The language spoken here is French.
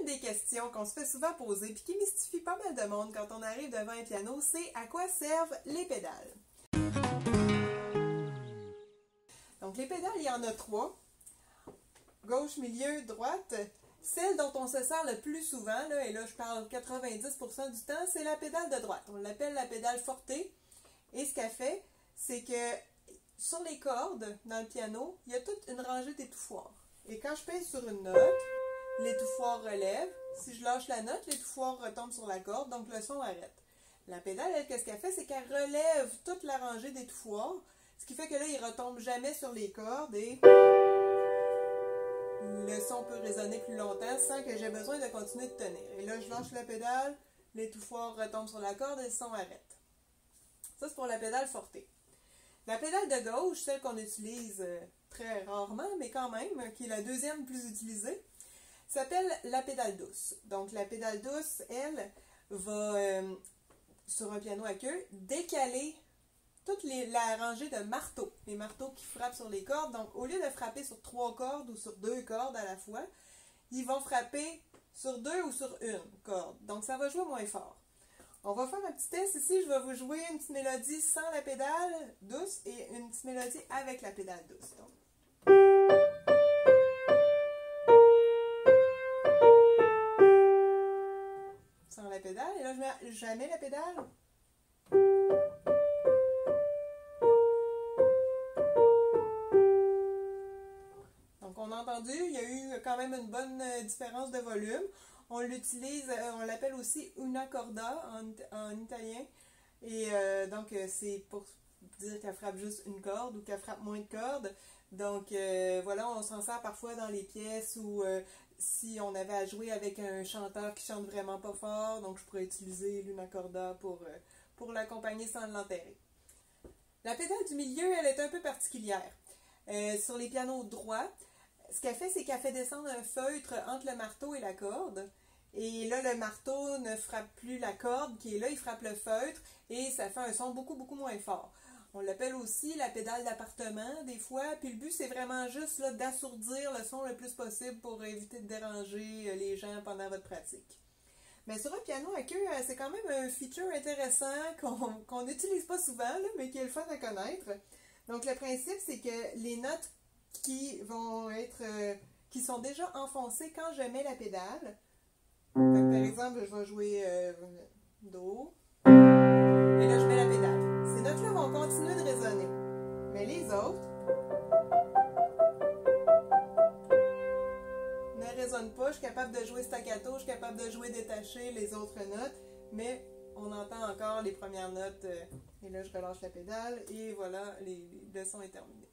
Une des questions qu'on se fait souvent poser puis qui mystifie pas mal de monde quand on arrive devant un piano, c'est à quoi servent les pédales? Donc les pédales, il y en a trois. Gauche, milieu, droite. Celle dont on se sert le plus souvent, là, et là je parle 90% du temps, c'est la pédale de droite. On l'appelle la pédale forte. Et ce qu'elle fait, c'est que sur les cordes, dans le piano, il y a toute une rangée d'étouffoirs. Et quand je pèse sur une note, l'étouffoir relève. Si je lâche la note, l'étouffoir retombe sur la corde, donc le son arrête. La pédale, elle, qu'est-ce qu'elle fait? C'est qu'elle relève toute la rangée d'étouffoirs, ce qui fait que là, il ne retombe jamais sur les cordes et le son peut résonner plus longtemps sans que j'ai besoin de continuer de tenir. Et là, je lâche la pédale, l'étouffoir retombe sur la corde et le son arrête. Ça, c'est pour la pédale forte. La pédale de gauche, celle qu'on utilise très rarement, mais quand même, qui est la deuxième plus utilisée, s'appelle la pédale douce. Donc, la pédale douce, elle, va, sur un piano à queue, décaler toute la rangée de marteaux. Les marteaux qui frappent sur les cordes. Donc, au lieu de frapper sur 3 cordes ou sur 2 cordes à la fois, ils vont frapper sur 2 ou sur une corde. Donc, ça va jouer moins fort. On va faire un petit test ici. Je vais vous jouer une petite mélodie sans la pédale douce et une petite mélodie avec la pédale douce. Donc, sans la pédale. Et là, je mets la pédale. Donc, on a entendu, il y a eu quand même une bonne différence de volume. On l'utilise, on l'appelle aussi una corda en italien. Et donc, c'est pour dire qu'elle frappe juste une corde ou qu'elle frappe moins de cordes. Donc, voilà, on s'en sert parfois dans les pièces où si on avait à jouer avec un chanteur qui chante vraiment pas fort, donc je pourrais utiliser l'una corda pour l'accompagner sans l'enterrer. La pédale du milieu, elle est un peu particulière. Sur les pianos droits, ce qu'elle fait, c'est qu'elle fait descendre un feutre entre le marteau et la corde. Et là, le marteau ne frappe plus la corde qui est là, il frappe le feutre et ça fait un son beaucoup, beaucoup moins fort. On l'appelle aussi la pédale d'appartement des fois. Puis le but, c'est vraiment juste d'assourdir le son le plus possible pour éviter de déranger les gens pendant votre pratique. Mais sur un piano à queue, c'est quand même un feature intéressant qu'on n'utilise pas souvent, là, mais qui est le fun à connaître. Donc le principe, c'est que les notes qui vont être, qui sont déjà enfoncées quand je mets la pédale. Fait que, par exemple, je vais jouer Do. Et là, je mets la pédale. Ces notes-là vont continuer de résonner. Mais les autres ne résonnent pas. Je suis capable de jouer staccato, je suis capable de jouer détaché les autres notes. Mais on entend encore les premières notes. Et là, je relâche la pédale. Et voilà, le son est terminé.